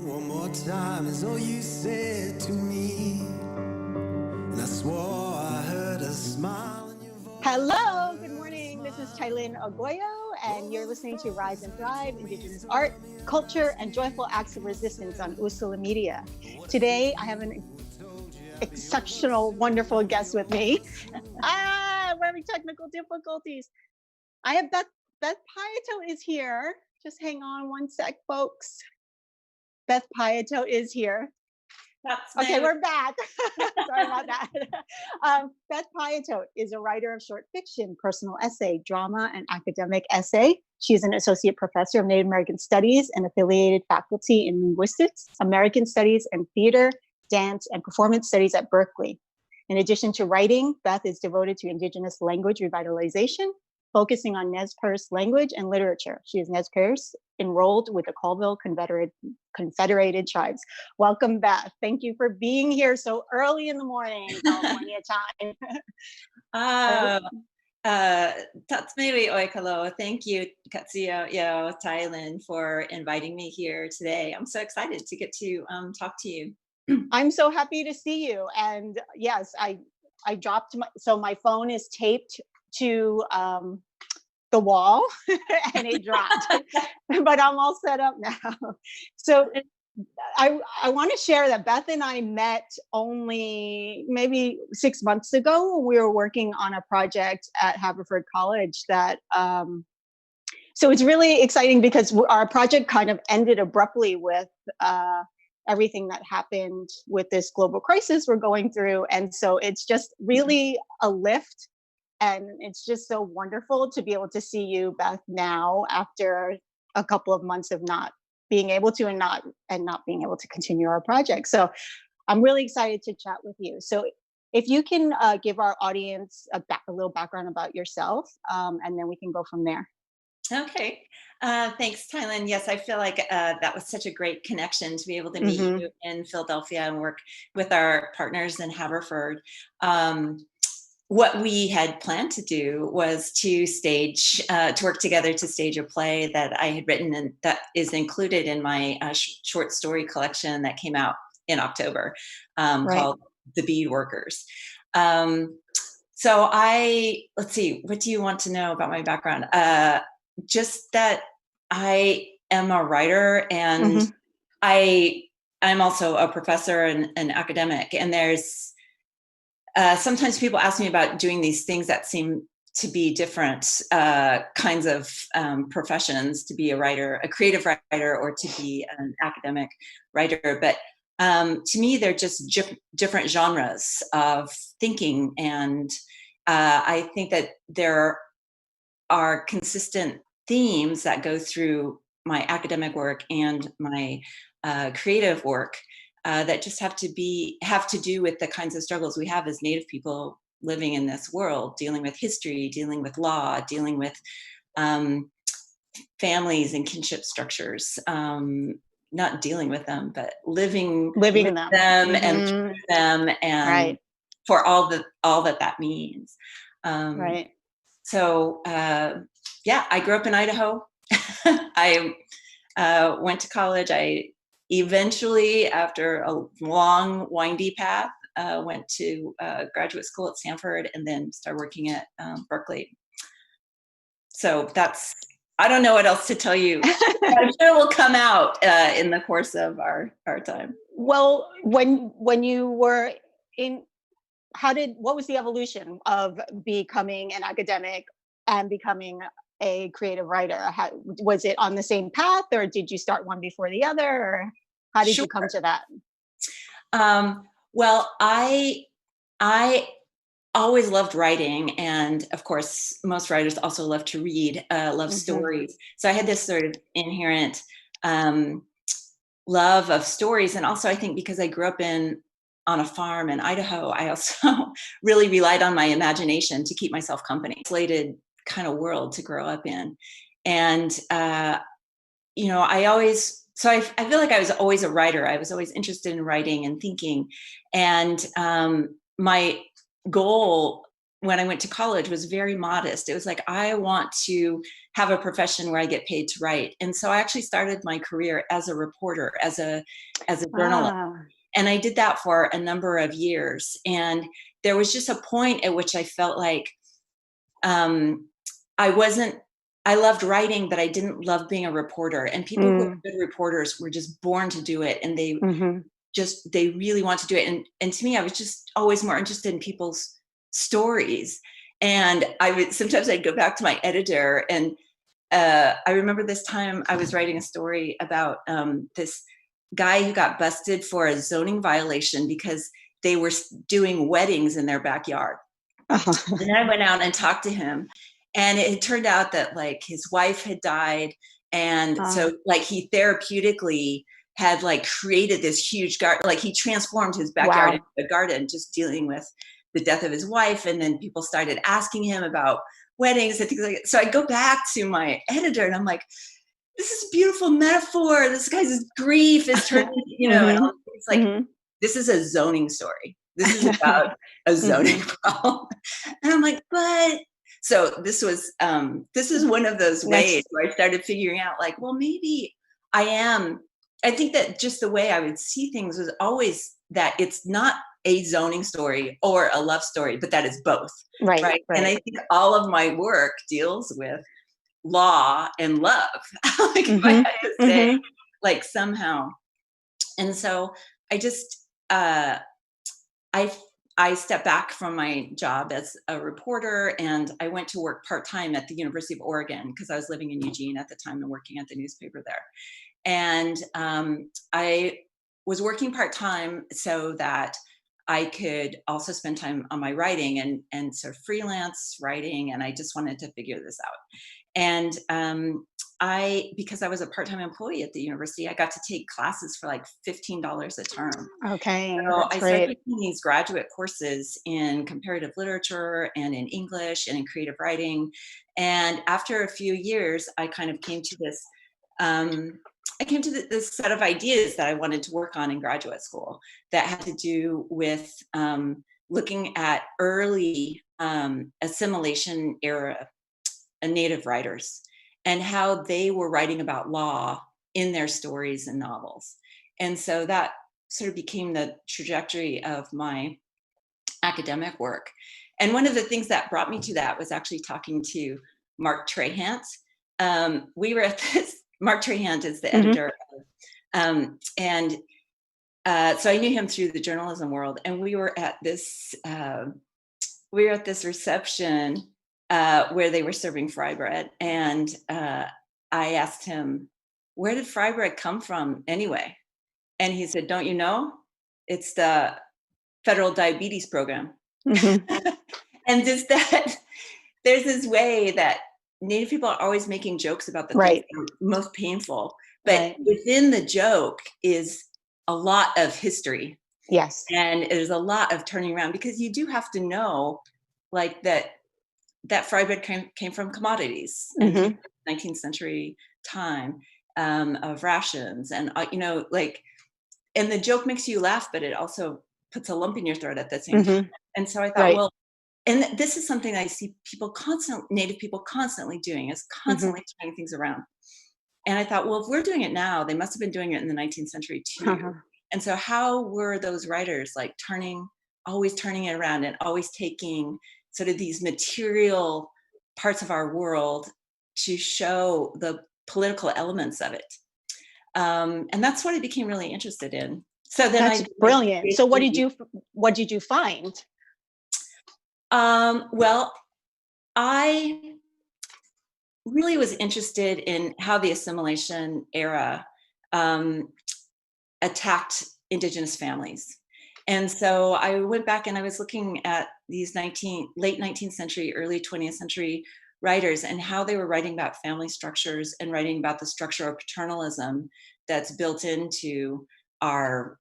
One more time is all you said to me, and I swore I heard a smile in your voice. Hello, good morning. This is Tailinh Agoyo, and you're listening to Rise and Thrive, Indigenous Art, Culture, and Joyful Acts of Resistance on Usula Media. Today, I have an exceptional, wonderful guest with me. We're having technical difficulties. I have Beth Piatote is here. Just hang on one sec, folks. Beth Piatote is here. Okay, we're back. Sorry about that. Beth Piatote is a writer of short fiction, personal essay, drama, and academic essay. She's an associate professor of Native American Studies and affiliated faculty in linguistics, American Studies, and theater, dance, and performance studies at Berkeley. In addition to writing, Beth is devoted to Indigenous language revitalization, focusing on Nez Perce language and literature. She is Nez Perce, enrolled with the Colville Confederated Tribes. Welcome, Beth. Thank you for being here so early in the morning, California time. Tatsmewi Oikalo. Thank you, Katsuyo Tailin, for inviting me here today. I'm so excited to get to talk to you. I'm so happy to see you. And yes, I dropped my phone is taped to the wall and it dropped, but I'm all set up now. So I want to share that Beth and I met only maybe 6 months ago. We were working on a project at Haverford College that, so it's really exciting because our project kind of ended abruptly with everything that happened with this global crisis we're going through. And so it's just really a lift. And it's just so wonderful to be able to see you, Beth, now after a couple of months of not being able to and not being able to continue our project. So I'm really excited to chat with you. So if you can give our audience a little background about yourself, and then we can go from there. Okay. Thanks, Tailin. Yes, I feel like that was such a great connection to be able to meet you in Philadelphia and work with our partners in Haverford. What we had planned to do was to work together to stage a play that I had written and that is included in my short story collection that came out in October, called The Beadworkers. So let's see, what do you want to know about my background? Just that I am a writer and I'm also a professor and an academic, and there's sometimes people ask me about doing these things that seem to be different kinds of professions, to be a writer, a creative writer, or to be an academic writer. But to me, they're just different genres of thinking. And I think that there are consistent themes that go through my academic work and my creative work that just have to do with the kinds of struggles we have as Native people living in this world, dealing with history, dealing with law, dealing with families and kinship structures, not dealing with them, but living with them and through them, and for all that means. So yeah, I grew up in Idaho. I went to college. I eventually, after a long, windy path, went to graduate school at Stanford and then started working at Berkeley. So I don't know what else to tell you. I'm sure it will come out in the course of our time. Well, when you were what was the evolution of becoming an academic and becoming a creative writer? Was it on the same path, or did you start one before the other, or how did you come to that? Well, I always loved writing, and of course, most writers also love to read, love stories. So I had this sort of inherent love of stories, and also I think because I grew up on a farm in Idaho, I also really relied on my imagination to keep myself company. Isolated kind of world to grow up in, and I feel like I was always a writer. I was always interested in writing and thinking, and my goal when I went to college was very modest. It was like, I want to have a profession where I get paid to write. And so I actually started my career as a reporter, as a journalist. Ah. And I did that for a number of years. And there was just a point at which I felt like I loved writing, but I didn't love being a reporter. And people who are good reporters were just born to do it. And they really want to do it. And to me, I was just always more interested in people's stories. And sometimes I'd go back to my editor, and I remember this time I was writing a story about this guy who got busted for a zoning violation because they were doing weddings in their backyard. And I went out and talked to him, and it turned out that like his wife had died. And so like he therapeutically had like created this huge garden, like he transformed his backyard into a garden, just dealing with the death of his wife. And then people started asking him about weddings and things like that. So I go back to my editor and I'm like, this is a beautiful metaphor. This guy's grief is turning, and it's like, this is a zoning story. This is about a zoning problem. And I'm like, so this is one of those ways where I started figuring out like, well, maybe I think that just the way I would see things was always that it's not a zoning story or a love story, but that is both. Right. And I think all of my work deals with law and love, like if I had to say, like somehow. And so I just, I stepped back from my job as a reporter, and I went to work part-time at the University of Oregon because I was living in Eugene at the time and working at the newspaper there. And I was working part-time so that I could also spend time on my writing and sort of freelance writing. And I just wanted to figure this out. And because I was a part-time employee at the university, I got to take classes for like $15 a term. Okay. So I started taking these graduate courses in comparative literature and in English and in creative writing. And after a few years, I kind of came to this this set of ideas that I wanted to work on in graduate school that had to do with looking at early assimilation era Native writers and how they were writing about law in their stories and novels. And so that sort of became the trajectory of my academic work. And one of the things that brought me to that was actually talking to Mark Trahant. We were at this, Mark Trahant is the editor. So I knew him through the journalism world, and we were at this reception where they were serving fry bread. And I asked him, where did fry bread come from anyway? And he said, don't you know? It's the federal diabetes program. And just that there's this way that Native people are always making jokes about the things that are most painful, but within the joke is a lot of history. Yes. And there's a lot of turning around, because you do have to know like that fry bread came from commodities in 19th century time of rations. And, and the joke makes you laugh, but it also puts a lump in your throat at the same time. And so I thought, well, and this is something I see Native people constantly doing, is constantly turning things around. And I thought, well, if we're doing it now, they must have been doing it in the 19th century too. And so how were those writers like always turning it around and always taking sort of these material parts of our world to show the political elements of it? And that's what I became really interested in. So then that's brilliant. So what did you find? Well, I really was interested in how the assimilation era attacked Indigenous families. And so I went back and I was looking at these late 19th century, early 20th century writers and how they were writing about family structures and writing about the structure of paternalism that's built into our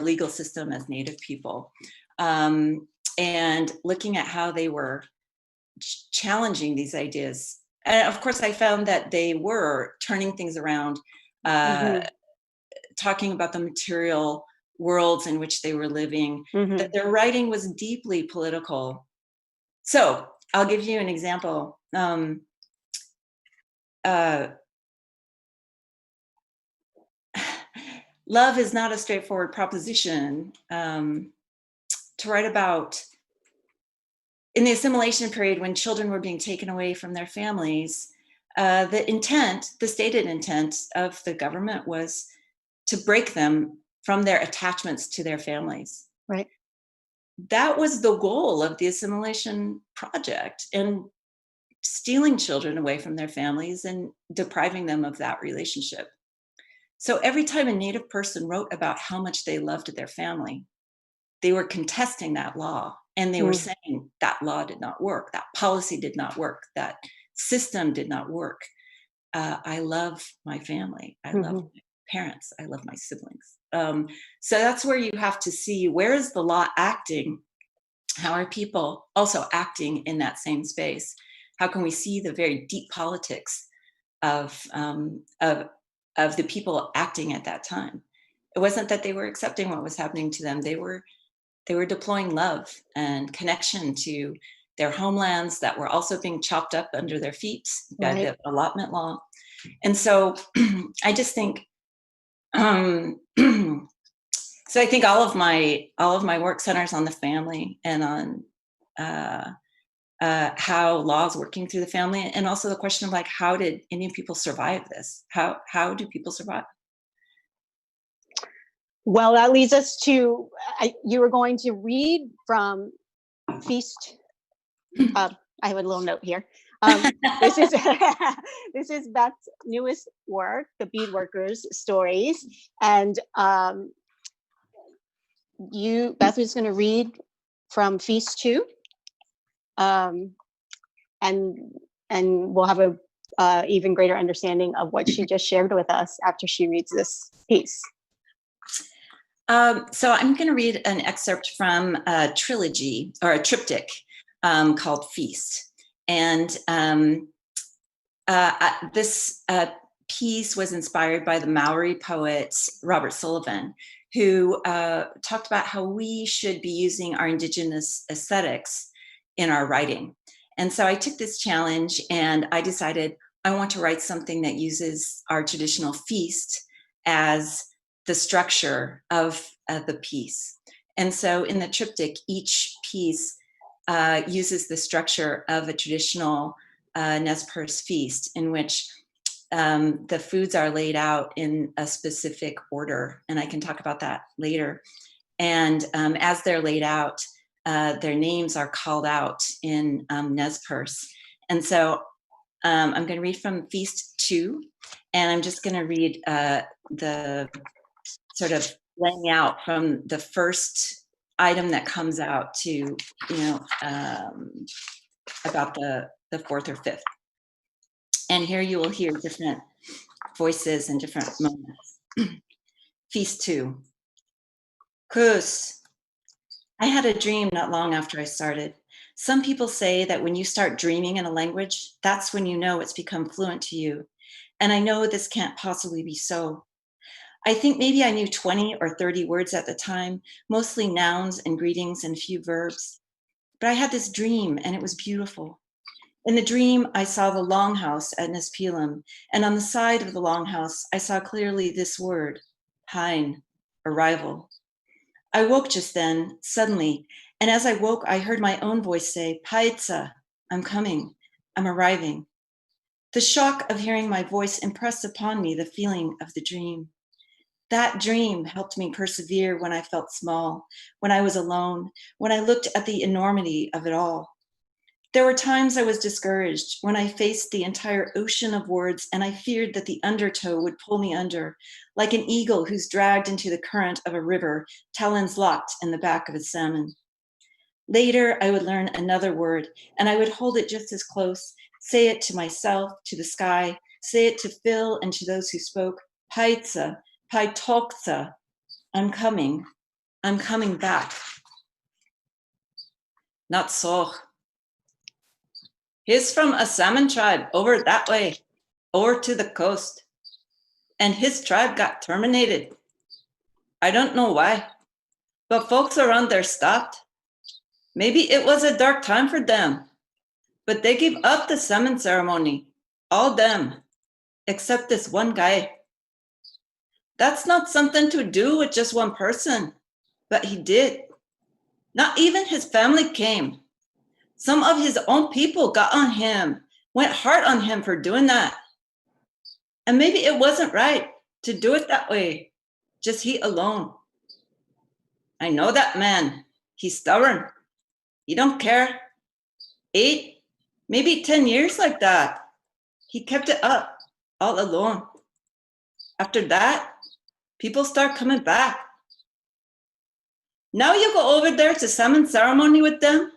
legal system as Native people. And looking at how they were challenging these ideas. And of course, I found that they were turning things around, talking about the material worlds in which they were living, that their writing was deeply political. So I'll give you an example. love is not a straightforward proposition. To write about in the assimilation period when children were being taken away from their families, the stated intent of the government was to break them from their attachments to their families. Right. That was the goal of the assimilation project, and stealing children away from their families and depriving them of that relationship. So every time a Native person wrote about how much they loved their family, they were contesting that law, and they were saying that law did not work, that policy did not work, that system did not work. I love my family. I love my parents. I love my siblings. So that's where you have to see, where is the law acting? How are people also acting in that same space? How can we see the very deep politics of the people acting at that time? It wasn't that they were accepting what was happening to them. They were deploying love and connection to their homelands that were also being chopped up under their feet by the allotment law. And so I just think, so I think all of my work centers on the family and on how law is working through the family, and also the question of like, how did Indian people survive this? How do people survive? Well, that leads us to, you were going to read from Feast. I have a little note here. This is this is Beth's newest work, The Beadworkers Stories, and Beth is going to read from Feast 2, and we'll have a even greater understanding of what she just shared with us after she reads this piece. So I'm going to read an excerpt from a trilogy or a triptych called Feast. And this piece was inspired by the Maori poet Robert Sullivan, who talked about how we should be using our Indigenous aesthetics in our writing. And so I took this challenge and I decided I want to write something that uses our traditional feast as the structure of the piece. And so in the triptych, each piece uses the structure of a traditional Nez Perce feast, in which the foods are laid out in a specific order, and I can talk about that later. And as they're laid out, their names are called out in Nez Perce. And so I'm going to read from Feast 2, and I'm just going to read the sort of laying out from the first item that comes out to, about the fourth or fifth. And here you will hear different voices and different moments. Feast 2. Kus. I had a dream not long after I started. Some people say that when you start dreaming in a language, that's when you know it's become fluent to you. And I know this can't possibly be so. I think maybe I knew 20 or 30 words at the time, mostly nouns and greetings and a few verbs. But I had this dream and it was beautiful. In the dream, I saw the longhouse at Nespelem, and on the side of the longhouse, I saw clearly this word, Hein, arrival. I woke just then, suddenly, and as I woke, I heard my own voice say, Paitsa, I'm coming, I'm arriving. The shock of hearing my voice impressed upon me the feeling of the dream. That dream helped me persevere when I felt small, when I was alone, when I looked at the enormity of it all. There were times I was discouraged when I faced the entire ocean of words and I feared that the undertow would pull me under, like an eagle who's dragged into the current of a river, talons locked in the back of a salmon. Later, I would learn another word and I would hold it just as close, say it to myself, to the sky, say it to Phil and to those who spoke, Paitsa, Paitoksa, I'm coming back. Not so. He's from a salmon tribe over that way, over to the coast. And his tribe got terminated. I don't know why, but folks around there stopped. Maybe it was a dark time for them, but they gave up the salmon ceremony, all them, except this one guy. That's not something to do with just one person, but he did. Not even his family came. Some of his own people got on him, went hard on him for doing that. And maybe it wasn't right to do it that way, just he alone. I know that man. He's stubborn. He don't care. 8, maybe 10 years like that. He kept it up all alone. After that, people start coming back. Now you go over there to salmon ceremony with them,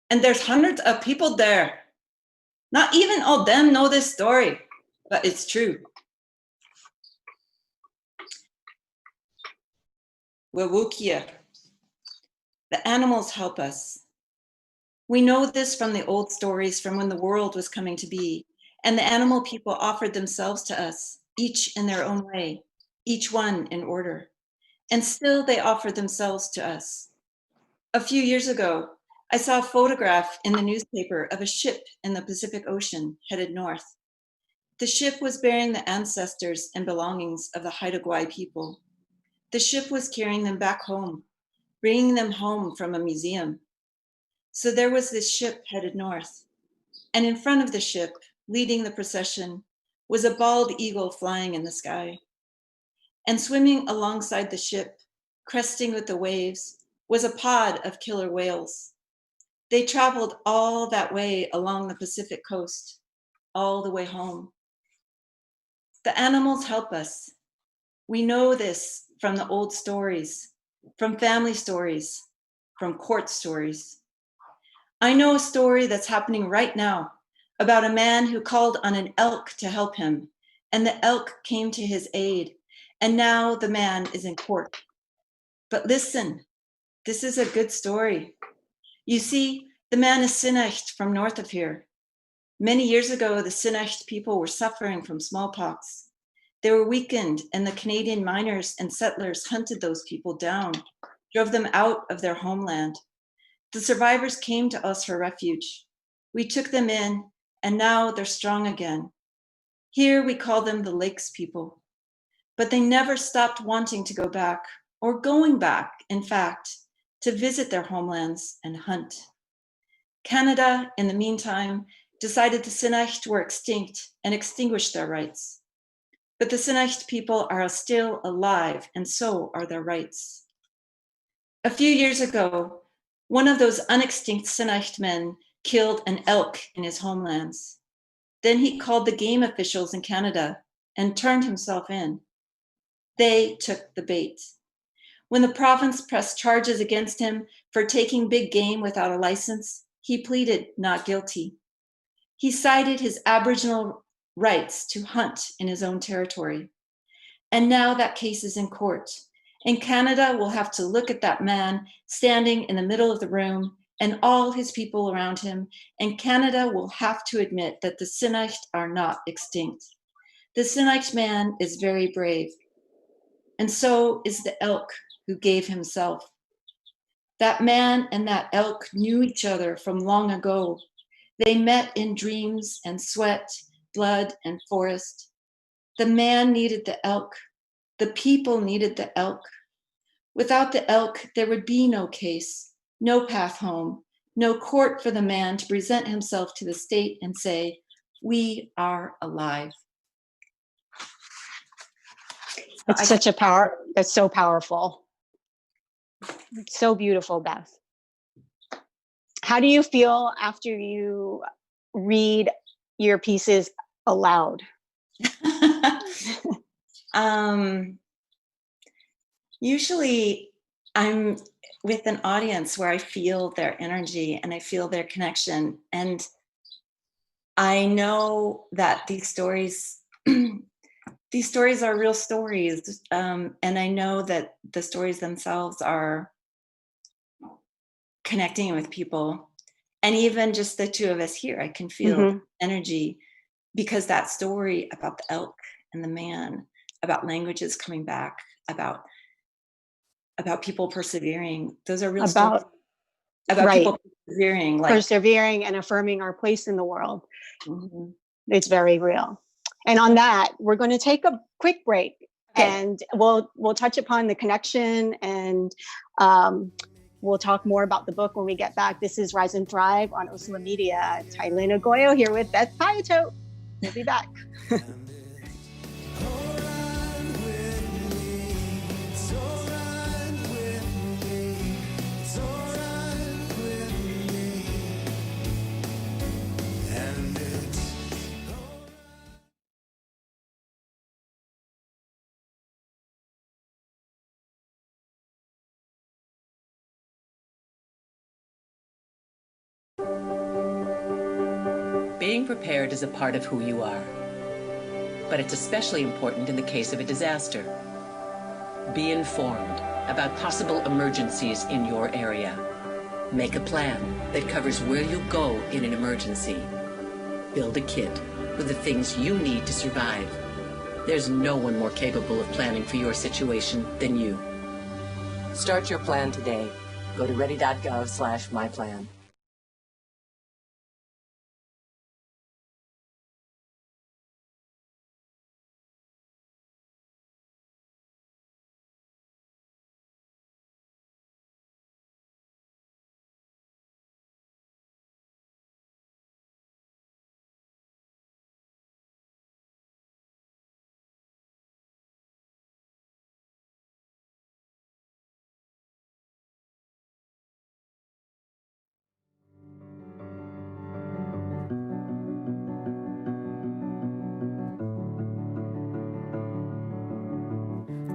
and there's hundreds of people there. Not even all them know this story, but it's true. Wewukia. The animals help us. We know this from the old stories from when the world was coming to be, and the animal people offered themselves to us, each in their own way, each one in order. And still they offer themselves to us. A few years ago, I saw a photograph in the newspaper of a ship in the Pacific Ocean headed north. The ship was bearing the ancestors and belongings of the Haida Gwaii people. The ship was carrying them back home, bringing them home from a museum. So there was this ship headed north, and in front of the ship, leading the procession, was a bald eagle flying in the sky. And swimming alongside the ship, cresting with the waves, was a pod of killer whales. They traveled all that way along the Pacific coast, all the way home. The animals help us. We know this from the old stories, from family stories, from court stories. I know a story that's happening right now about a man who called on an elk to help him, and the elk came to his aid, and now the man is in court. But listen, this is a good story. You see, the man is Sinicht from north of here. Many years ago, the Sinicht people were suffering from smallpox. They were weakened, and the Canadian miners and settlers hunted those people down, drove them out of their homeland. The survivors came to us for refuge. We took them in, and now they're strong again. Here we call them the Lakes people. But they never stopped wanting to go back, or going back, in fact, to visit their homelands and hunt. Canada, in the meantime, decided the Sinicht were extinct and extinguished their rights. But the Sinicht people are still alive, and so are their rights. A few years ago, one of those unextinct Sinicht men killed an elk in his homelands. Then he called the game officials in Canada and turned himself in. They took the bait. When the province pressed charges against him for taking big game without a license, he pleaded not guilty. He cited his Aboriginal rights to hunt in his own territory. And now that case is in court, and Canada will have to look at that man standing in the middle of the room and all his people around him, and Canada will have to admit that the Sinicht are not extinct. The Sinicht man is very brave, and so is the elk who gave himself. That man and that elk knew each other from long ago. They met in dreams and sweat, blood and forest. The man needed the elk. The people needed the elk. Without the elk, there would be no case, no path home, no court for the man to present himself to the state and say, "We are alive." It's such a power. That's so powerful. It's so beautiful, Beth. How do you feel after you read your pieces aloud? Usually I'm with an audience where I feel their energy and I feel their connection. And I know that these stories are real stories. And I know that the stories themselves are connecting with people. And even just the two of us here, I can feel energy, because that story about the elk and the man, about languages coming back, about people persevering, those are real stories. About right. People persevering, persevering and affirming our place in the world. Mm-hmm. It's very real. And on that, we're going to take a quick break. Okay. And we'll touch upon the connection, and we'll talk more about the book when we get back. This is Rise and Thrive on Usula Media. Tailinh Agoyo here with Beth Piatote. We'll be back. Being prepared is a part of who you are, but it's especially important in the case of a disaster. Be informed about possible emergencies in your area. Make a plan that covers where you go in an emergency. Build a kit with the things you need to survive. There's no one more capable of planning for your situation than you. Start your plan today. Go to ready.gov/myplan.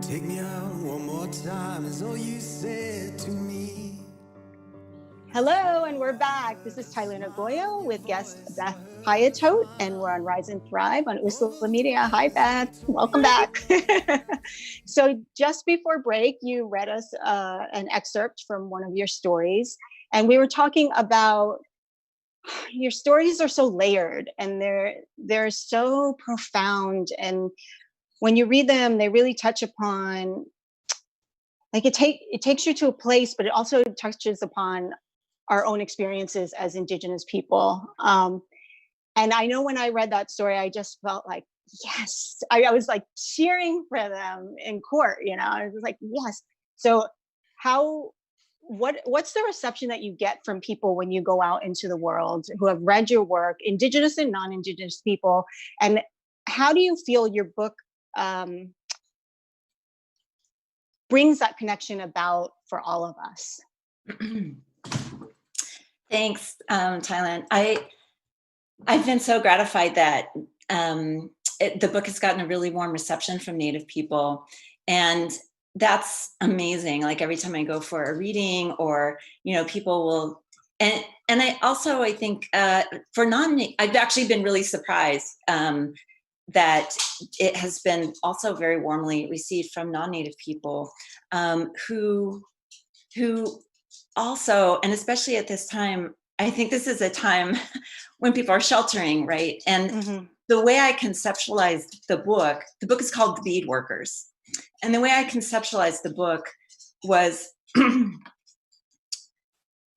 Take me out one more time is all you said to me. Hello, and we're back. This is Tailinh Agoyo with guest Beth Piatote, and we're on Rise and Thrive on Usula Media. Hi, Beth. Welcome back. So just before break, you read us an excerpt from one of your stories, and we were talking about your stories are so layered, and they're so profound, and when you read them, they really touch upon, like it takes you to a place, but it also touches upon our own experiences as Indigenous people. And I know when I read that story, I just felt like, yes, I was like cheering for them in court, I was like, yes. So what's the reception that you get from people when you go out into the world who have read your work, Indigenous and non-Indigenous people? And how do you feel your book brings that connection about for all of us? Thanks, Tailinh. I've been so gratified that the book has gotten a really warm reception from Native people, and that's amazing. Like every time I go for a reading, or people will, and I think for I've actually been really surprised that it has been also very warmly received from non-Native people who also, and especially at this time, I think this is a time when people are sheltering, right? And the way I conceptualized the book is called The Bead Workers. And the way I conceptualized the book was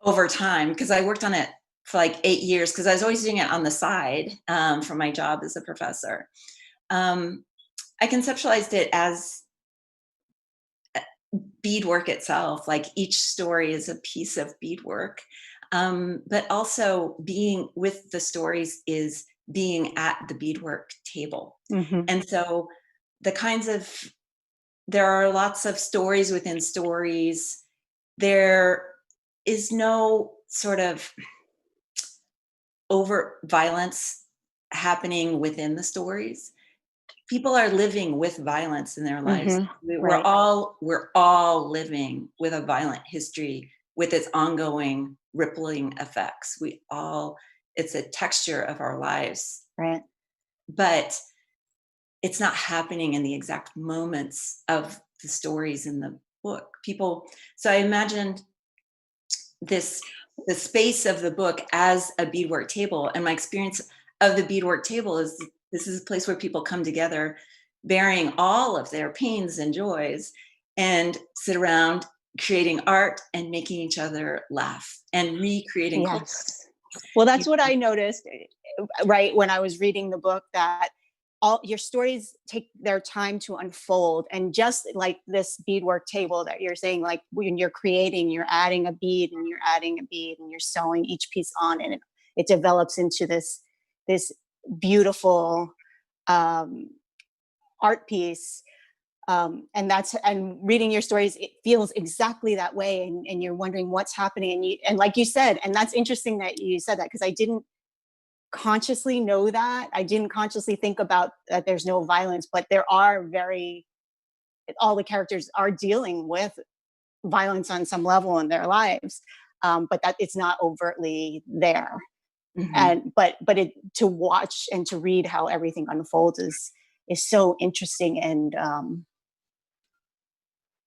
over time, because I worked on it for like 8 years, because I was always doing it on the side for my job as a professor. I conceptualized it as beadwork itself, like each story is a piece of beadwork, but also being with the stories is being at the beadwork table. And so there are lots of stories within stories. There is no sort of overt violence happening within the stories. People are living with violence in their lives. We're all living with a violent history with its ongoing rippling effects. It's a texture of our lives. Right. But it's not happening in the exact moments of the stories in the book. So I imagined the space of the book as a beadwork table, and my experience of the beadwork table is this is a place where people come together bearing all of their pains and joys and sit around creating art and making each other laugh and recreating culture. Well, that's what I noticed, right, when I was reading the book, that all your stories take their time to unfold. And just like this beadwork table that you're saying, like when you're creating, you're adding a bead and you're adding a bead and you're sewing each piece on, and it develops into this beautiful art piece. And reading your stories, it feels exactly that way. And you're wondering what's happening. And like you said, and that's interesting that you said that, because I didn't consciously know that. I didn't consciously think about that there's no violence, but there are all the characters are dealing with violence on some level in their lives. But that it's not overtly there. Mm-hmm. And but to watch and to read how everything unfolds is so interesting. And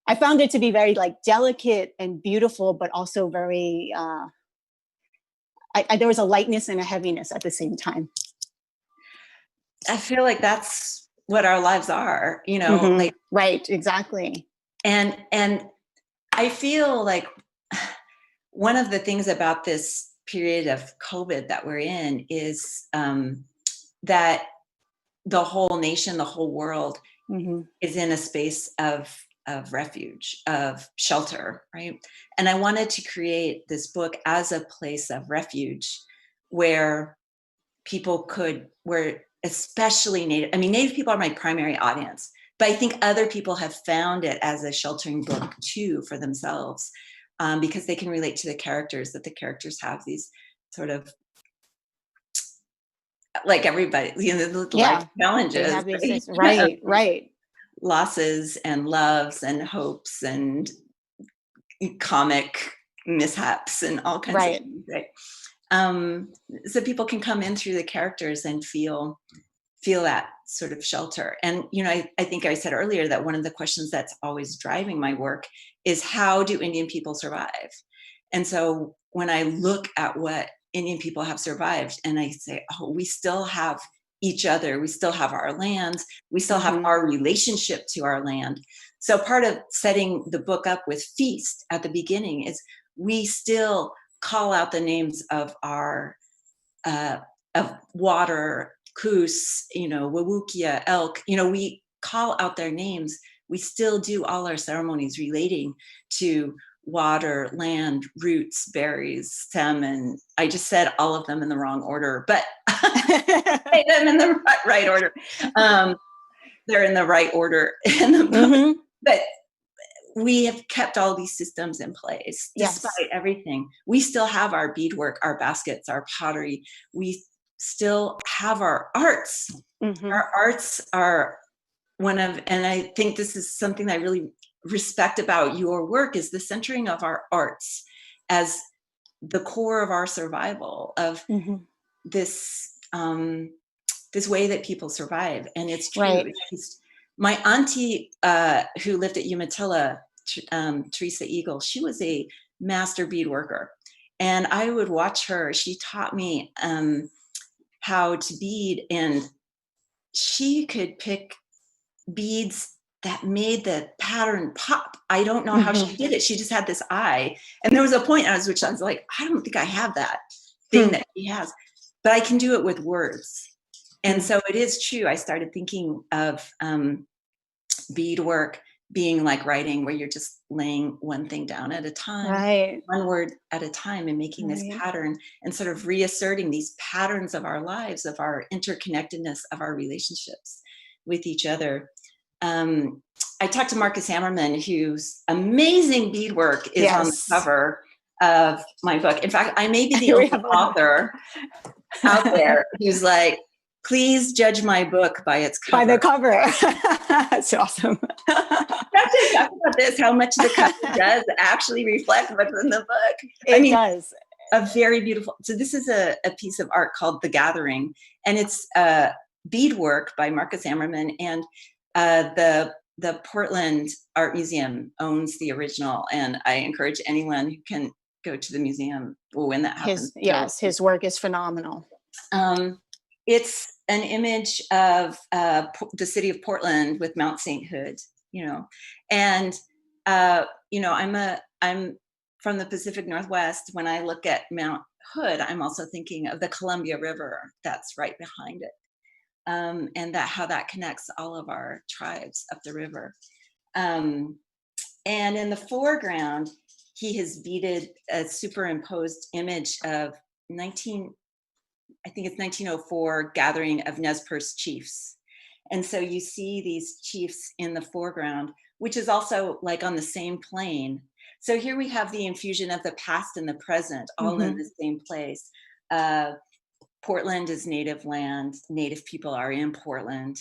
I found it to be very like delicate and beautiful, but also very there was a lightness and a heaviness at the same time. I feel like that's what our lives are, you know, like, right, exactly. And I feel like one of the things about this period of COVID that we're in is that the whole nation, the whole world is in a space of refuge, of shelter, right? And I wanted to create this book as a place of refuge where people where especially Native people are my primary audience, but I think other people have found it as a sheltering book too for themselves, because they can relate to the characters, that the characters have these sort of, like everybody, life challenges, have these right. Losses and loves and hopes and comic mishaps and all kinds of things, right? So people can come in through the characters and feel that sort of shelter. And, you know, I think I said earlier that one of the questions that's always driving my work is, how do Indian people survive? And so when I look at what Indian people have survived, and I say, oh, we still have each other, we still have our lands, we still have our relationship to our land. So part of setting the book up with feast at the beginning is we still call out the names of our of water, Coos, you know, Wawukia, elk, you know, we call out their names. We still do all our ceremonies relating to water, land, roots, berries, stem, and I just said all of them in the wrong order, but say them in the right order. They're in the right order in the book. But we have kept all these systems in place despite everything. We still have our beadwork, our baskets, our pottery. We still have our arts. Our arts are and I think this is something that I really respect about your work, is the centering of our arts as the core of our survival, of this this way that people survive. And it's true. Right. My auntie who lived at Umatilla, Teresa Eagle, she was a master beadworker, and I would watch her. She taught me how to bead, and she could pick beads that made the pattern pop. I don't know how she did it. She just had this eye. And there was a point at which I was like, I don't think I have that thing that she has, but I can do it with words. And so it is true. I started thinking of beadwork being like writing, where you're just laying one thing down at a time, one word at a time, and making this pattern and sort of reasserting these patterns of our lives, of our interconnectedness, of our relationships with each other. I talked to Marcus Hammerman, whose amazing beadwork is on the cover of my book. In fact, I may be the only author out there who's like, please judge my book by its cover. By the cover. That's awesome. Let's talk about this, how much the cover does actually reflect what's in the book. It does. A very beautiful, so this is a piece of art called The Gathering, and it's beadwork by Marcus Hammerman, and the Portland Art Museum owns the original, and I encourage anyone who can go to the museum when that happens. His work is phenomenal. It's an image of the city of Portland with Mount St. Hood, you know, and you know, I'm from the Pacific Northwest. When I look at Mount Hood, I'm also thinking of the Columbia River that's right behind it. and that how that connects all of our tribes up the river. And in the foreground, he has beaded a superimposed image of I think it's 1904 gathering of Nez Perce chiefs. And so you see these chiefs in the foreground, which is also like on the same plane. So here we have the infusion of the past and the present, all in the same place. Portland is native land. Native people are in Portland,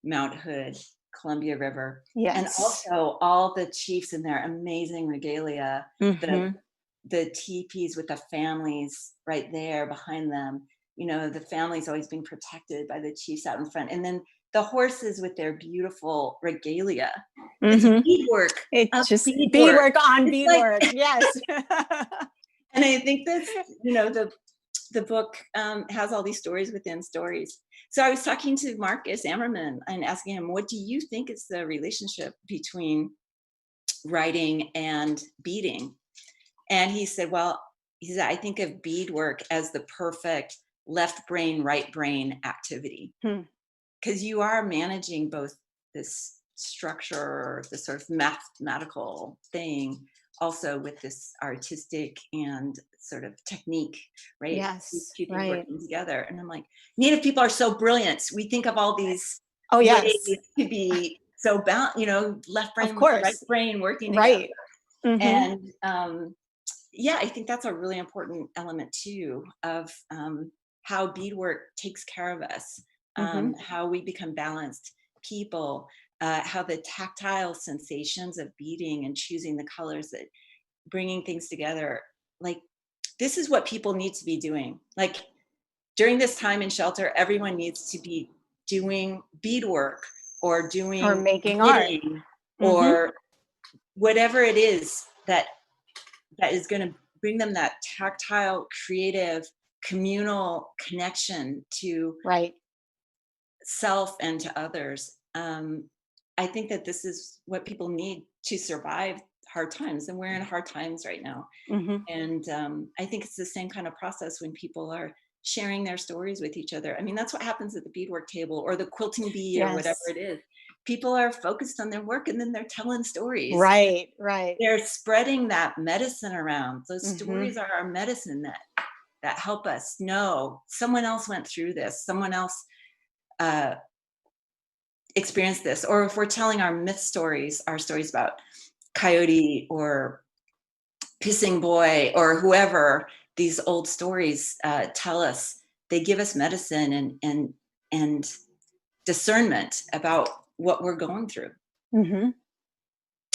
Mount Hood, Columbia River. Yes. And also all the chiefs in their amazing regalia, the teepees with the families right there behind them. You know, the family's always been protected by the chiefs out in front. And then the horses with their beautiful regalia. It's beadwork. It's just beadwork on beadwork. Like, yes. And I think that's, you know, the book has all these stories within stories. So I was talking to Marcus Ammerman and asking him, what do you think is the relationship between writing and beading? And he said, well, I think of beadwork as the perfect left brain, right brain activity. Because you are managing both this structure, this sort of mathematical thing, also with this artistic and sort of technique, right? Yes, these two things right. working together. And I'm like, Native people are so brilliant. We think of all these ways to be so balanced, you know, left brain, right brain working together. Right. And yeah, I think that's a really important element too of how beadwork takes care of us. How we become balanced people, how the tactile sensations of beading and choosing the colors, that bringing things together, like this is what people need to be doing. Like during this time in shelter, everyone needs to be doing beadwork or making art or whatever it is that is going to bring them that tactile, creative, communal connection to self and to others. I think that this is what people need to survive hard times, and we're in hard times right now. And I think it's the same kind of process when people are sharing their stories with each other. I mean, that's what happens at the beadwork table or the quilting bee or whatever it is. People are focused on their work and then they're telling stories. Right. They're spreading that medicine around. Those stories are our medicine that help us know someone else went through this, someone else experienced this. Or if we're telling our myth stories, our stories about Coyote or Pissing Boy or whoever, these old stories tell us, they give us medicine and discernment about what we're going through.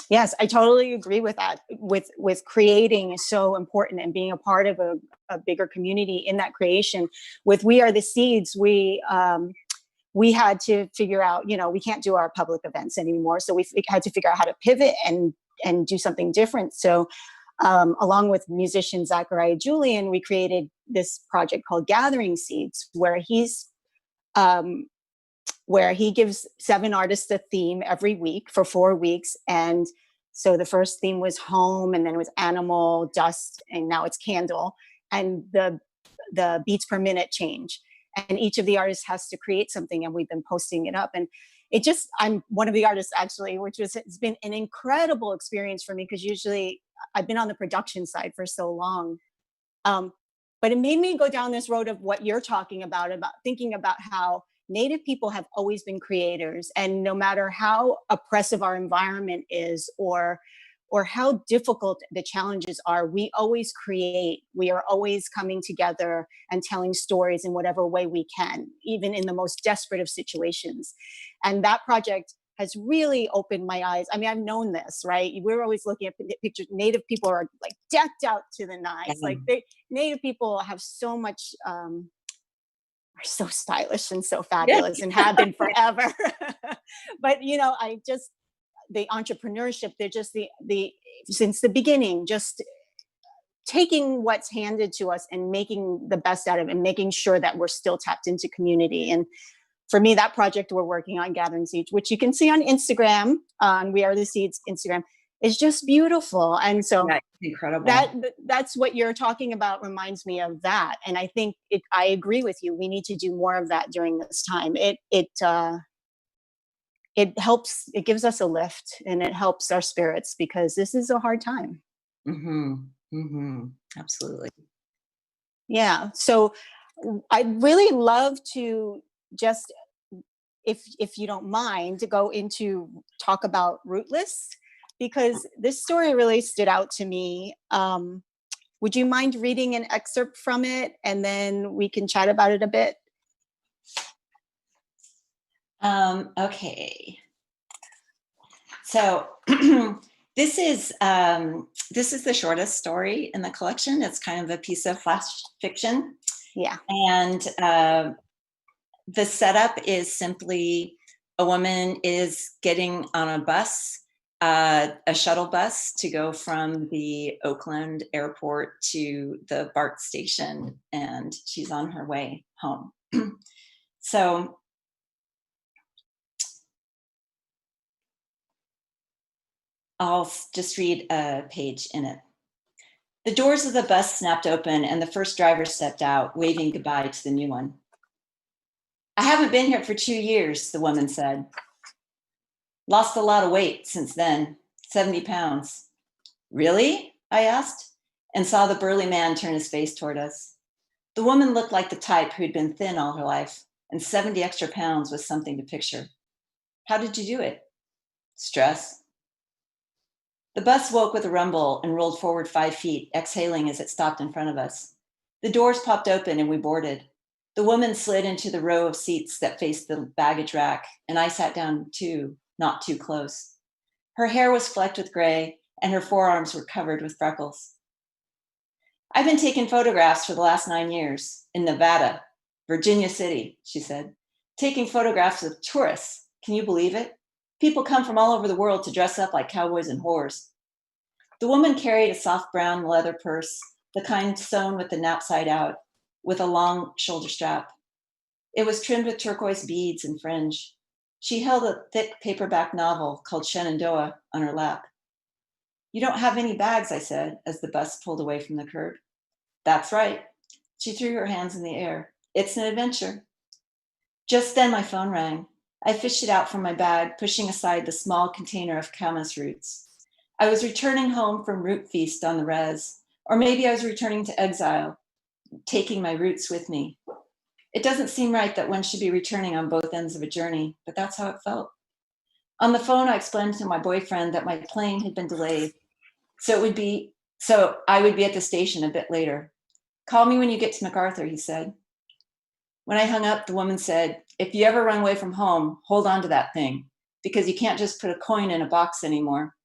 Yes, I totally agree with that. With creating is so important, and being a part of a bigger community in that creation. With We Are the Seeds, we had to figure out, you know, we can't do our public events anymore. So we had to figure out how to pivot and do something different. So along with musician Zachariah Julian, we created this project called Gathering Seeds, where he gives 7 artists a theme every week for 4 weeks. And so the first theme was home, and then it was animal, dust, and now it's candle. And the beats per minute change. And each of the artists has to create something, and we've been posting it up. And I'm one of the artists actually, it's been an incredible experience for me, because usually I've been on the production side for so long. But it made me go down this road of what you're talking about thinking about how Native people have always been creators, and no matter how oppressive our environment is or how difficult the challenges are, we always create. We are always coming together and telling stories in whatever way we can, even in the most desperate of situations. And that project has really opened my eyes. I mean, I've known this, right? We're always looking at pictures. Native people are like decked out to the nines. Like Native people have so much, are so stylish and so fabulous and have been forever. But, you know, the entrepreneurship, they're just since the beginning, just taking what's handed to us and making the best out of it, and making sure that we're still tapped into community. And for me, that project we're working on, Gathering Seeds, which you can see on Instagram, on We Are the Seeds Instagram, is just beautiful. And so Yeah, incredible. that's what you're talking about reminds me of that. And I think I agree with you. We need to do more of that during this time. It helps, it gives us a lift, and it helps our spirits, because this is a hard time. Absolutely. Yeah. So I'd really love to just, if you don't mind, to go into talk about Rootless, because this story really stood out to me. Would you mind reading an excerpt from it, and then we can chat about it a bit? Okay. So this is the shortest story in the collection. It's kind of a piece of flash fiction. Yeah. And the setup is simply a woman is getting on a bus, a shuttle bus, to go from the Oakland airport to the BART station, and she's on her way home. So I'll just read a page in it. The doors of the bus snapped open, and the first driver stepped out, waving goodbye to the new one. I haven't been here for 2 years, the woman said. Lost a lot of weight since then, 70 pounds. Really? I asked, and saw the burly man turn his face toward us. The woman looked like the type who'd been thin all her life, and 70 extra pounds was something to picture. How did you do it? Stress. The bus woke with a rumble and rolled forward 5 feet, exhaling as it stopped in front of us. The doors popped open and we boarded. The woman slid into the row of seats that faced the baggage rack, and I sat down too, not too close. Her hair was flecked with gray, and her forearms were covered with freckles. I've been taking photographs for the last 9 years in Nevada, Virginia City, she said. Taking photographs of tourists. Can you believe it? People come from all over the world to dress up like cowboys and whores. The woman carried a soft brown leather purse, the kind sewn with the nap side out, with a long shoulder strap. It was trimmed with turquoise beads and fringe. She held a thick paperback novel called Shenandoah on her lap. You don't have any bags, I said, as the bus pulled away from the curb. That's right. She threw her hands in the air. It's an adventure. Just then my phone rang. I fished it out from my bag, pushing aside the small container of camas roots. I was returning home from root feast on the res, or maybe I was returning to exile, taking my roots with me. It doesn't seem right that one should be returning on both ends of a journey, but that's how it felt. On the phone, I explained to my boyfriend that my plane had been delayed, so I would be at the station a bit later. Call me when you get to MacArthur, he said. When I hung up, the woman said, if you ever run away from home, hold on to that thing, because you can't just put a coin in a box anymore.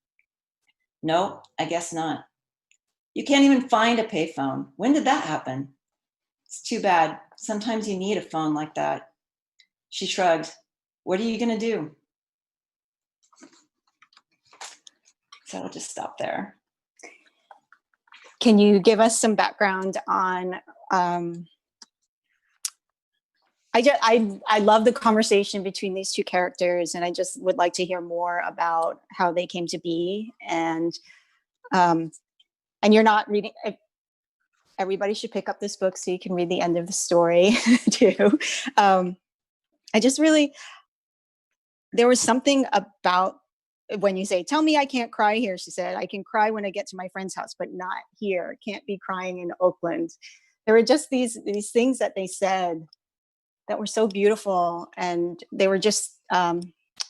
No, I guess not. You can't even find a payphone. When did that happen? It's too bad. Sometimes you need a phone like that. She shrugged. What are you going to do? So I'll just stop there. Can you give us some background on I love the conversation between these two characters, and I just would like to hear more about how they came to be. And you're not reading. Everybody should pick up this book so you can read the end of the story too. There was something about when you say, "Tell me I can't cry here," she said, "I can cry when I get to my friend's house, but not here. Can't be crying in Oakland." There were just these things that they said that were so beautiful, and they were just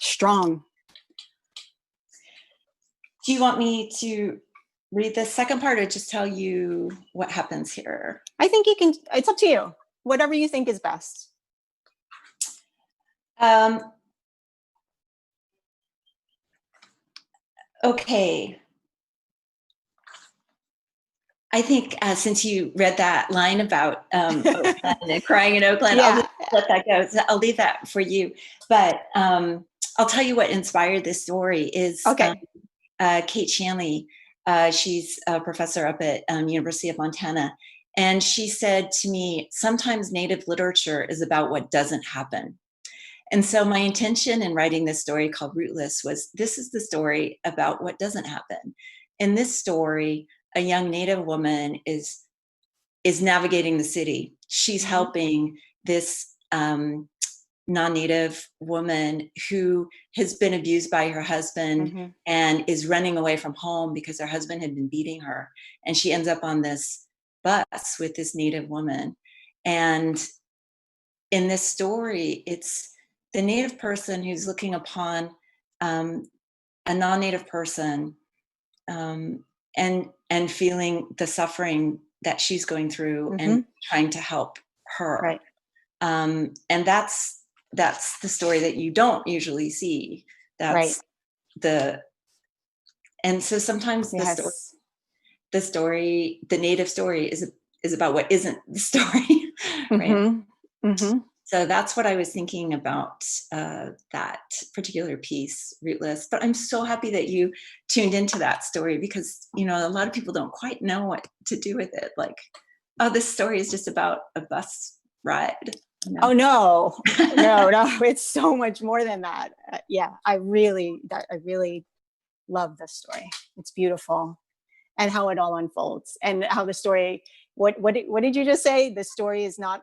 strong. Do you want me to read the second part or just tell you what happens here? I think you can, it's up to you. Whatever you think is best. Okay. I think since you read that line about Oakland and crying in Oakland, Yeah. I'll just let that go. So I'll leave that for you. But I'll tell you what inspired this story is Kate Shanley. She's a professor up at University of Montana. And she said to me, sometimes Native literature is about what doesn't happen. And so my intention in writing this story called Rootless was, this is the story about what doesn't happen. In this story, a young Native woman is navigating the city. She's helping this non-Native woman who has been abused by her husband and is running away from home because her husband had been beating her. And she ends up on this bus with this Native woman. And in this story, it's the Native person who's looking upon a non-Native person and feeling the suffering that she's going through and trying to help her. Right. And that's the story that you don't usually see. That's and so sometimes the Native story is about what isn't the story. Right. So that's what I was thinking about that particular piece, Rootless. But I'm so happy that you tuned into that story, because, a lot of people don't quite know what to do with it. Like, oh, this story is just about a bus ride. Oh, no, it's so much more than that. I really love this story. It's beautiful, and how it all unfolds, and how the story. What did you just say? The story is not.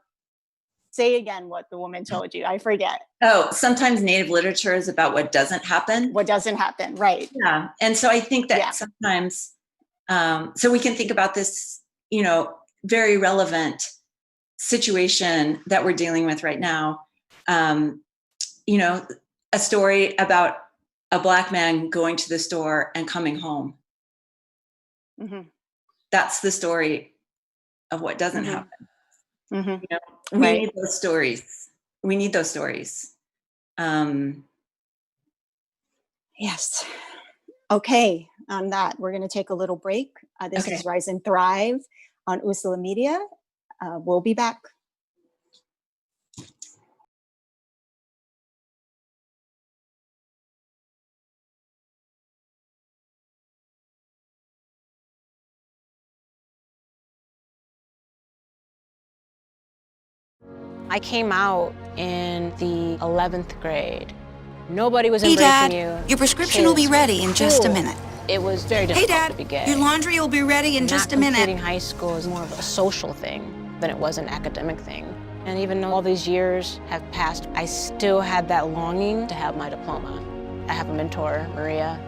Say again what the woman told you. I forget. Oh, sometimes Native literature is about what doesn't happen. What doesn't happen, right? Yeah, and so I think that sometimes, so we can think about this, very relevant situation that we're dealing with right now. A story about a Black man going to the store and coming home. That's the story of what doesn't happen. We need those stories. Yes. Okay. On that, we're going to take a little break. This is Rise and Thrive on Usula Media. We'll be back. I came out in the 11th grade. Nobody was embracing you. Your prescription will be ready in just a minute. It was very difficult to be gay. Your laundry will be ready in just a minute. Completing high school is more of a social thing than it was an academic thing. And even though all these years have passed, I still had that longing to have my diploma. I have a mentor, Maria,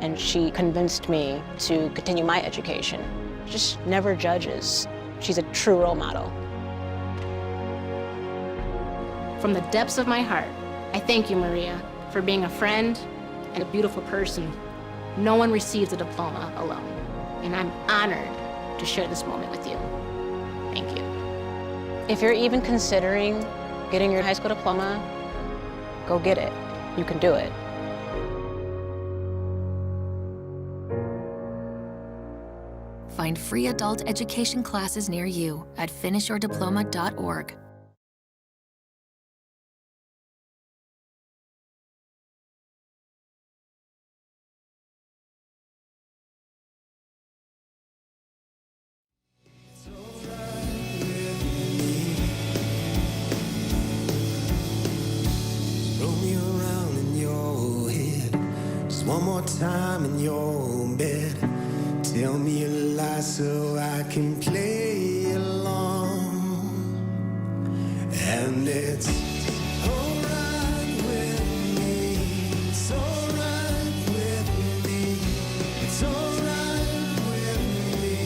and she convinced me to continue my education. Just never judges. She's a true role model. From the depths of my heart, I thank you, Maria, for being a friend and a beautiful person. No one receives a diploma alone, and I'm honored to share this moment with you. Thank you. If you're even considering getting your high school diploma, go get it. You can do it. Find free adult education classes near you at finishyourdiploma.org. One more time in your bed. Tell me a lie so I can play along. And it's alright with me. It's alright with me. It's alright with me.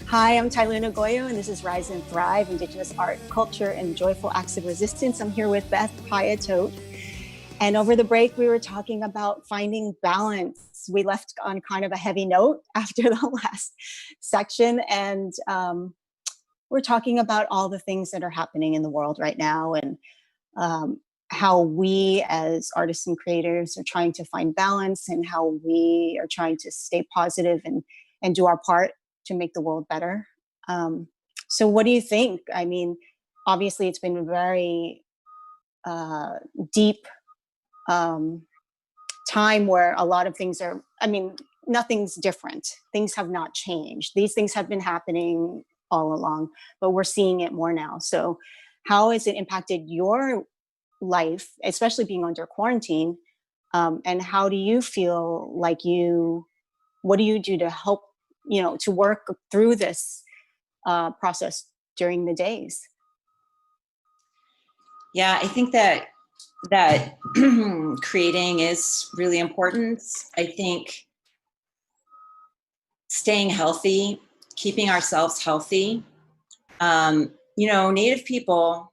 Hi, I'm Tailinh Agoyo, and this is Rise and Thrive, Indigenous Art, Culture, and Joyful Acts of Resistance. I'm here with Beth Piatote. And over the break, we were talking about finding balance. We left on kind of a heavy note after the last section. And we're talking about all the things that are happening in the world right now, and how we as artists and creators are trying to find balance, and how we are trying to stay positive and do our part to make the world better. So what do you think? I mean, obviously it's been a very deep time where a lot of things are, nothing's different. Things have not changed. These things have been happening all along, but we're seeing it more now. So how has it impacted your life, especially being under quarantine? And how do you feel like what do you do to help, to work through this process during the days? Yeah, I think that creating is really important. I think staying healthy, keeping ourselves healthy. Native people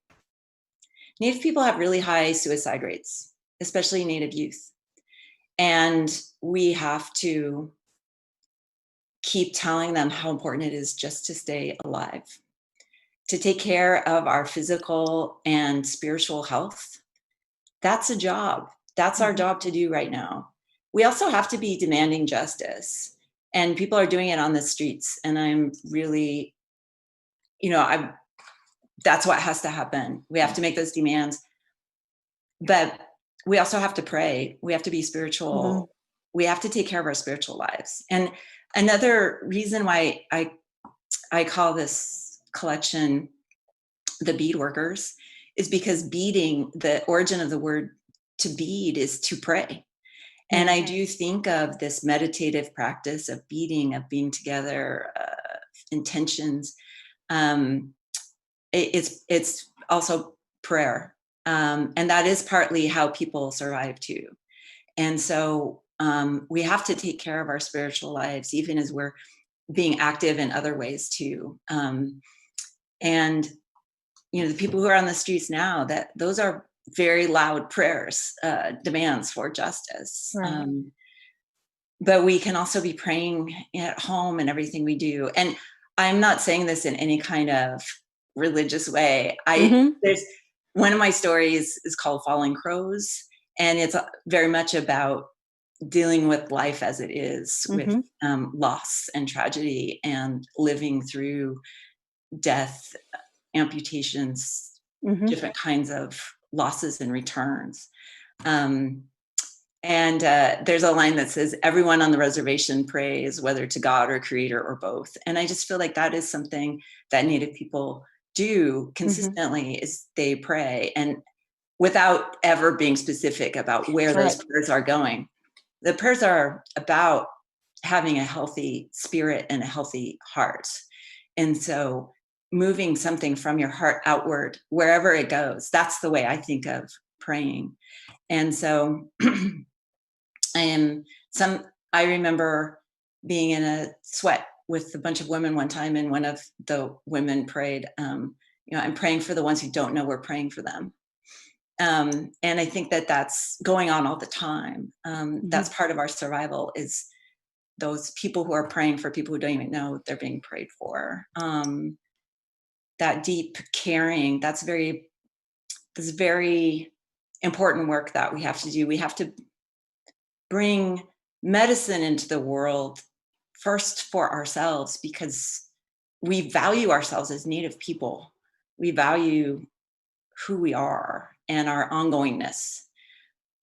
have really high suicide rates, especially Native youth. And we have to keep telling them how important it is just to stay alive, to take care of our physical and spiritual health. That's a job. That's our job to do right now. We also have to be demanding justice, and people are doing it on the streets. And I'm really, that's what has to happen. We have to make those demands, but we also have to pray. We have to be spiritual. We have to take care of our spiritual lives. And another reason why I call this collection the bead workers is because beading, the origin of the word to bead is to pray. And I do think of this meditative practice of beading, of being together, intentions. It's also prayer. And that is partly how people survive too. And so we have to take care of our spiritual lives, even as we're being active in other ways too. And the people who are on the streets now, that those are very loud prayers, demands for justice. Right. But we can also be praying at home in everything we do. And I'm not saying this in any kind of religious way. There's one of my stories is called Falling Crows, and it's very much about dealing with life as it is, with loss and tragedy, and living through death, amputations, different kinds of losses and returns. And there's a line that says, everyone on the reservation prays, whether to God or creator or both. And I just feel like that is something that Native people do consistently, is they pray, and without ever being specific about where those prayers are going. The prayers are about having a healthy spirit and a healthy heart. And so moving something from your heart outward, wherever it goes, that's the way I think of praying. And so I remember being in a sweat with a bunch of women one time, and one of the women prayed, I'm praying for the ones who don't know we're praying for them. And I think that that's going on all the time. That's part of our survival, is those people who are praying for people who don't even know they're being prayed for. That deep caring, that's very important work that we have to do. We have to bring medicine into the world first for ourselves, because we value ourselves as Native people. We value who we are and our ongoingness.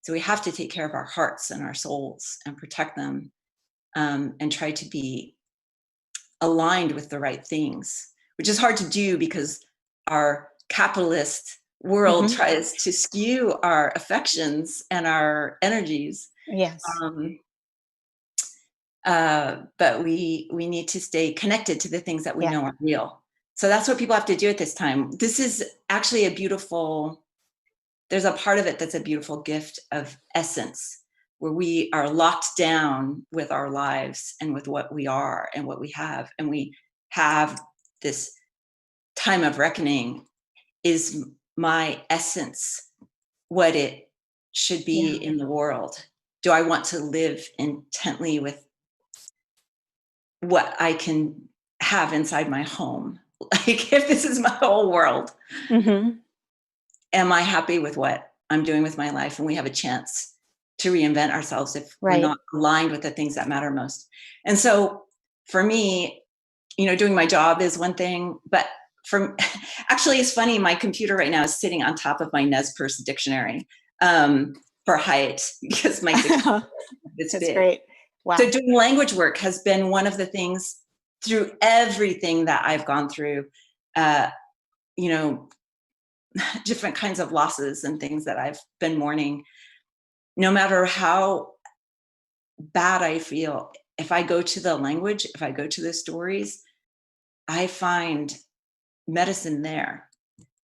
So we have to take care of our hearts and our souls and protect them, and try to be aligned with the right things, which is hard to do because our capitalist world tries to skew our affections and our energies. Yes. But we need to stay connected to the things that we know are real. So that's what people have to do at this time. This is actually there's a part of it that's a beautiful gift of essence, where we are locked down with our lives and with what we are and what we have. And we have this time of reckoning. Is my essence what it should be in the world? Do I want to live intently with what I can have inside my home? Like, if this is my whole world, am I happy with what I'm doing with my life? And we have a chance to reinvent ourselves if we're not aligned with the things that matter most. And so for me, doing my job is one thing, but actually, it's funny, my computer right now is sitting on top of my Nez Perce dictionary for height, because my dictionary is That's big. great. Wow. So doing language work has been one of the things through everything that I've gone through, different kinds of losses and things that I've been mourning. No matter how bad I feel, if I go to the language, if I go to the stories, I find medicine there.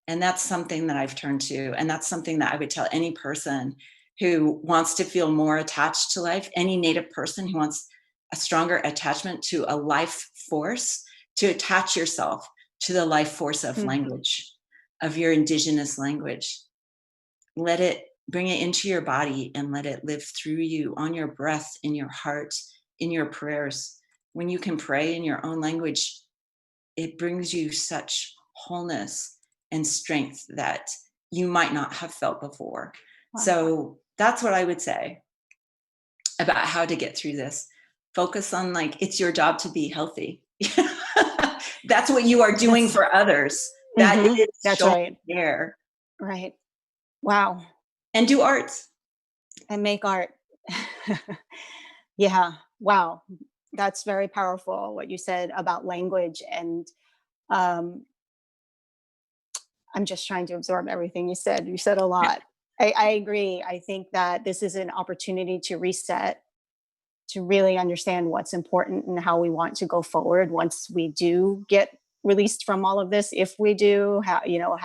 And that's something that I've turned to. And that's something that I would tell any person who wants to feel more attached to life, any Native person who wants a stronger attachment to a life force, to attach yourself to the life force of language, of your indigenous language. Let it, bring it into your body and let it live through you, on your breath, in your heart, in your prayers. When you can pray in your own language, it brings you such wholeness and strength that you might not have felt before. Wow. So that's what I would say about how to get through this. Focus on, like, it's your job to be healthy. That's what you are doing for others. That is that's right. There. Right. Wow. And do arts. And make art. Yeah. Wow. That's very powerful, what you said about language. And I'm just trying to absorb everything you said. You said a lot. I agree. I think that this is an opportunity to reset, to really understand what's important and how we want to go forward once we do get released from all of this. If we do, how, you know,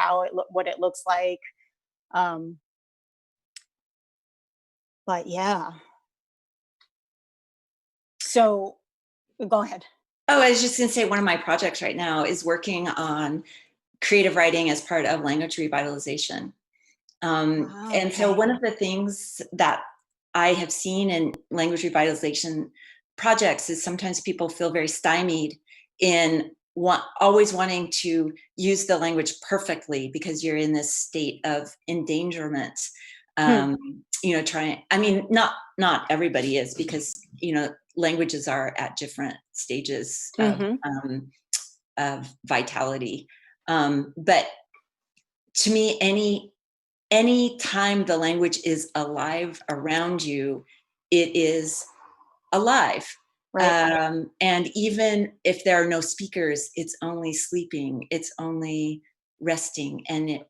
what it looks like. But yeah. So go ahead. Oh, I was just going to say, one of my projects right now is working on creative writing as part of language revitalization. And so one of the things that I have seen in language revitalization projects is sometimes people feel very stymied in always wanting to use the language perfectly because you're in this state of endangerment. You know, not everybody is, because, you know, languages are at different stages of vitality. But to me, any time the language is alive around you, it is alive. Right. And even if there are no speakers, it's only sleeping, it's only resting, and it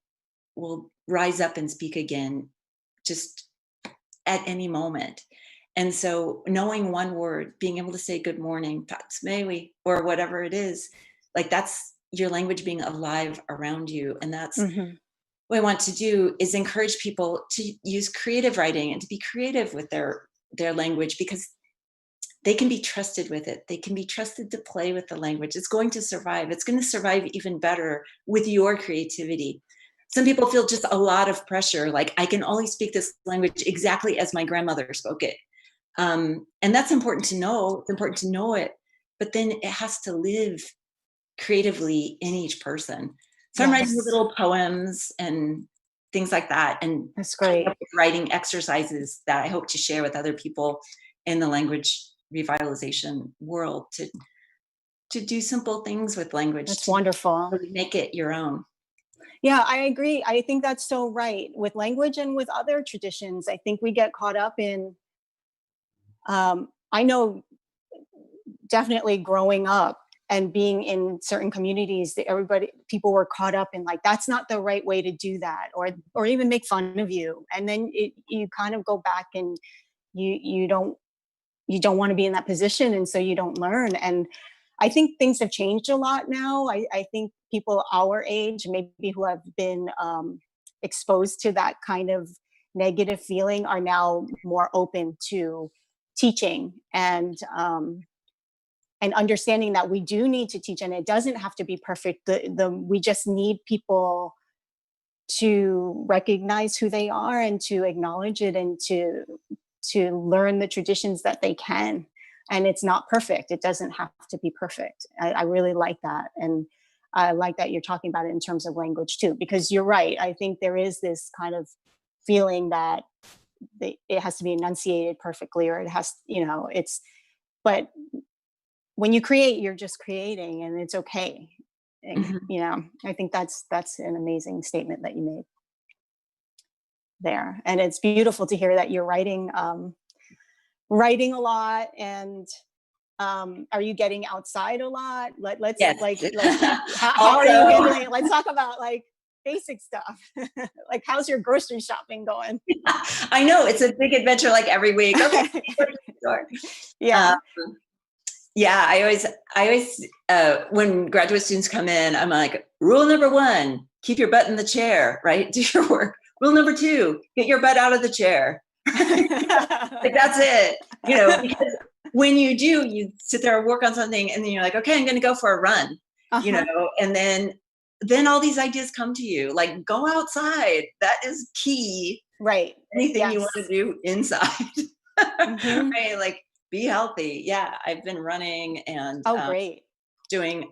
will rise up and speak again just at any moment. And so knowing one word, being able to say good morning, Tatsmewi, or whatever it is, like, that's your language being alive around you. And that's what I want to do, is encourage people to use creative writing and to be creative with their language, because they can be trusted with it. They can be trusted to play with the language. It's going to survive. It's going to survive even better with your creativity. Some people feel just a lot of pressure, like, I can only speak this language exactly as my grandmother spoke it. And that's important to know. It's important to know it, but then it has to live creatively in each person. So I'm writing little poems and things like that, and that's great. Writing exercises that I hope to share with other people in the language revitalization world, to do simple things with language. That's wonderful. Really make it your own. Yeah, I agree. I think that's so right. With language and with other traditions, I think we get caught up in, I know definitely growing up and being in certain communities, people were caught up in, like, that's not the right way to do that, or even make fun of you. And then you kind of go back and you don't want to be in that position. And so you don't learn. And I think things have changed a lot now. I think people our age, maybe who have been exposed to that kind of negative feeling, are now more open to teaching and understanding that we do need to teach, and it doesn't have to be perfect. We just need people to recognize who they are and to acknowledge it, and to learn the traditions that they can. And it's not perfect. It doesn't have to be perfect. I really like that. And I like that you're talking about it in terms of language too, because you're right. I think there is this kind of feeling that it has to be enunciated perfectly, or it has, but when you create, you're just creating, and it's okay. And, I think that's an amazing statement that you made there. And it's beautiful to hear that you're writing a lot. And are you getting outside a lot? Let's yes. how are you handling it? Let's talk about, like, basic stuff. Like, how's your grocery shopping going? I know, it's a big adventure like every week. Okay, go to the store. Yeah. Yeah, I always, when graduate students come in, I'm like, rule number 1, keep your butt in the chair, right? Do your work. Rule number 2, get your butt out of the chair. Like, that's it, because when you do, you sit there and work on something, and then you're like, okay, I'm going to go for a run, and then all these ideas come to you, like, go outside. That is key. Right. Anything you want to do inside, right? Like, be healthy. Yeah, I've been running and great. doing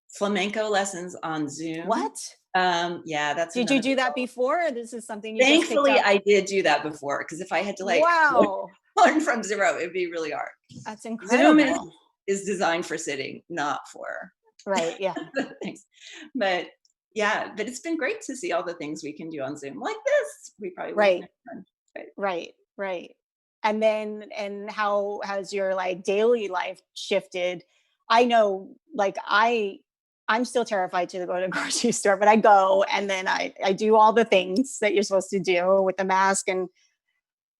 flamenco lessons on Zoom. What? Yeah, that's. Did you do that before, or this is something you Thankfully, just picked up? I did do that before, because if I had to learn from zero, it'd be really hard. That's incredible. Zoom is designed for sitting, not for yeah. things. But yeah, but it's been great to see all the things we can do on Zoom like this. We probably wouldn't have done. Right. And how has your like daily life shifted? I know, like, I'm still terrified to go to the grocery store, but I go, and then I do all the things that you're supposed to do with the mask, and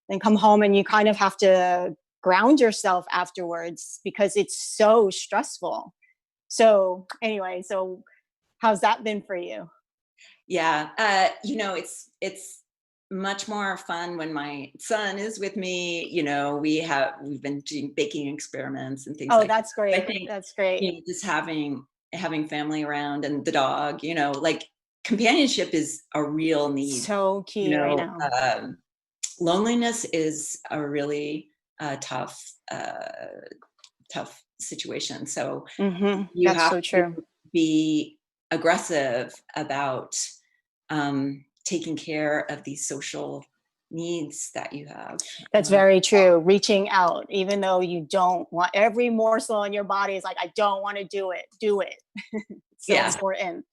then come home, and you kind of have to ground yourself afterwards because it's so stressful. So anyway, so how's that been for you? Yeah, it's much more fun when my son is with me. We've been doing baking experiments and things like that. That's great. I think That's great. just having family around, and the dog, like, companionship is a real need. So key right now. Loneliness is a really tough situation. So you That's have so true. to be aggressive about taking care of these social needs that you have. That's very true. Reaching out, even though you don't want, every morsel in your body is like, I don't want to do it. It's so important.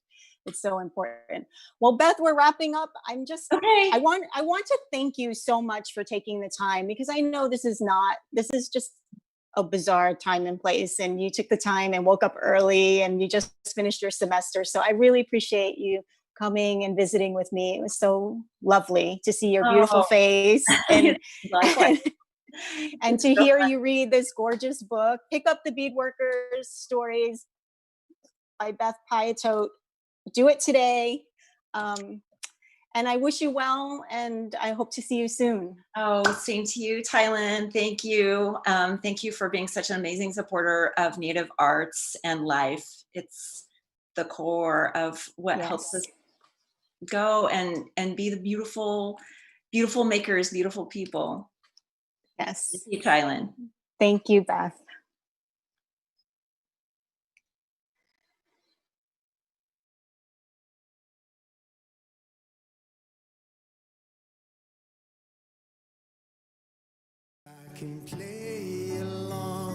It's so important. Well, Beth, we're wrapping up. I want to thank you so much for taking the time, because I know this is just a bizarre time and place, and you took the time and woke up early, and you just finished your semester. So I really appreciate you coming and visiting with me. It was so lovely to see your beautiful face and to hear you read this gorgeous book. Pick up the Beadworkers Stories by Beth Piatote. Do it today. And I wish you well, and I hope to see you soon. Oh, same to you, Tailinh. Thank you. Thank you for being such an amazing supporter of Native arts and life. It's the core of what helps us go and be the beautiful makers, beautiful people. Yes. Thank you, Tailinh. Thank you, Beth. I can play